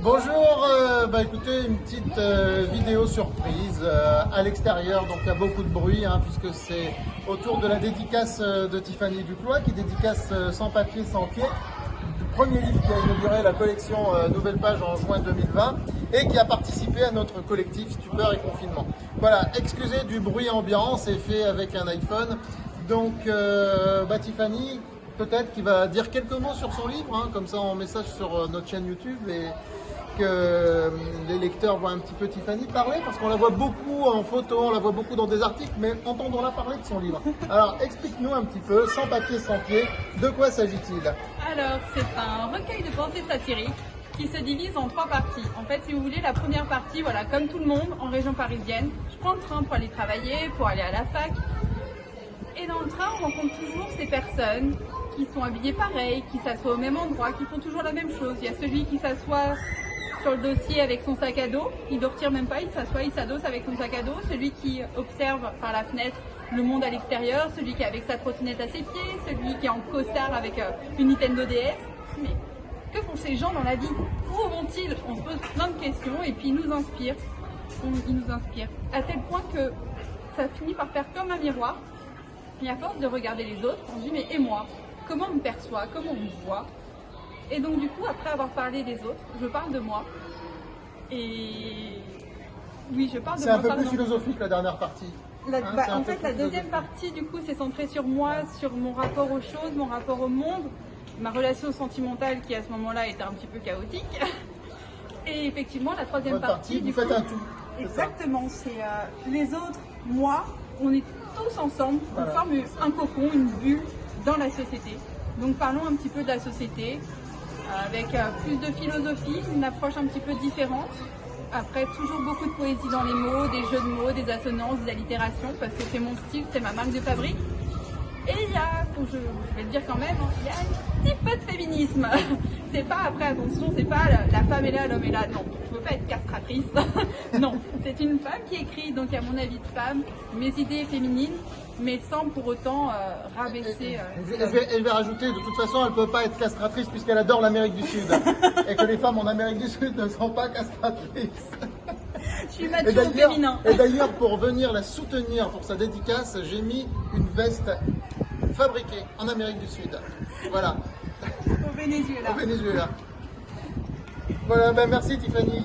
Bonjour, écoutez, une petite vidéo surprise à l'extérieur, donc il y a beaucoup de bruit puisque c'est autour de la dédicace de Tiffany Duclois qui dédicace Sans papier, sans pied, le premier livre qui a inauguré la collection Nouvelle Page en juin 2020 et qui a participé à notre collectif Stupeur et Confinement. Voilà, excusez du bruit ambiant, c'est fait avec un iPhone, donc Tiffany peut-être qui va dire quelques mots sur son livre, comme ça en message sur notre chaîne YouTube et que les lecteurs voient un petit peu Tiffany parler, parce qu'on la voit beaucoup en photo, on la voit beaucoup dans des articles, mais entendons-la parler de son livre. Alors explique-nous un petit peu, Sans papier, sans pied, de quoi s'agit-il? Alors c'est un recueil de pensées satiriques qui se divise en 3 parties. En fait, si vous voulez, la première partie, voilà, comme tout le monde, en région parisienne, je prends le train pour aller travailler, pour aller à la fac, et dans le train, on rencontre toujours ces personnes qui sont habillées pareil, qui s'assoient au même endroit, qui font toujours la même chose. Il y a celui qui s'assoit sur le dossier avec son sac à dos, il ne retire même pas, il s'assoit, il s'adosse avec son sac à dos, celui qui observe par la fenêtre le monde à l'extérieur, celui qui est avec sa trottinette à ses pieds, celui qui est en costard avec une Nintendo DS. Mais que font ces gens dans la vie? Où vont-ils? On se pose plein de questions et puis ils nous inspirent. Ils nous inspirent à tel point que ça finit par faire comme un miroir. Et à force de regarder les autres, on se dit mais et moi? Comment on me perçoit? Comment on me voit? Et donc du coup, après avoir parlé des autres, je parle de moi. Et oui, je parle de moi. C'est un peu plus philosophique la dernière partie. En fait, la deuxième partie, du coup, c'est centré sur moi, sur mon rapport aux choses, mon rapport au monde, ma relation sentimentale qui à ce moment-là était un petit peu chaotique. Et effectivement, la troisième partie, vous faites un tout. Exactement, c'est les autres, moi, on est tous ensemble, on forme un cocon, une bulle dans la société. Donc parlons un petit peu de la société, avec plus de philosophie, une approche un petit peu différente. Après, toujours beaucoup de poésie dans les mots, des jeux de mots, des assonances, des allitérations, parce que c'est mon style, c'est ma marque de fabrique. Et il y a, je vais le dire quand même, il y a un petit peu de féminisme. C'est pas, après attention, c'est pas la femme est là, l'homme est là, non, je veux pas être castratrice. Non, c'est une femme qui écrit, donc à mon avis de femme, mes idées féminines, mais sans pour autant rabaisser. Elle va rajouter, de toute façon, elle ne peut pas être castratrice puisqu'elle adore l'Amérique du Sud. Et que les femmes en Amérique du Sud ne sont pas castratrices. Je suis mature au féminin. Et d'ailleurs, pour venir la soutenir pour sa dédicace, j'ai mis une veste fabriquée en Amérique du Sud. Voilà. Au Venezuela. Au Venezuela. Voilà, merci Tiffany.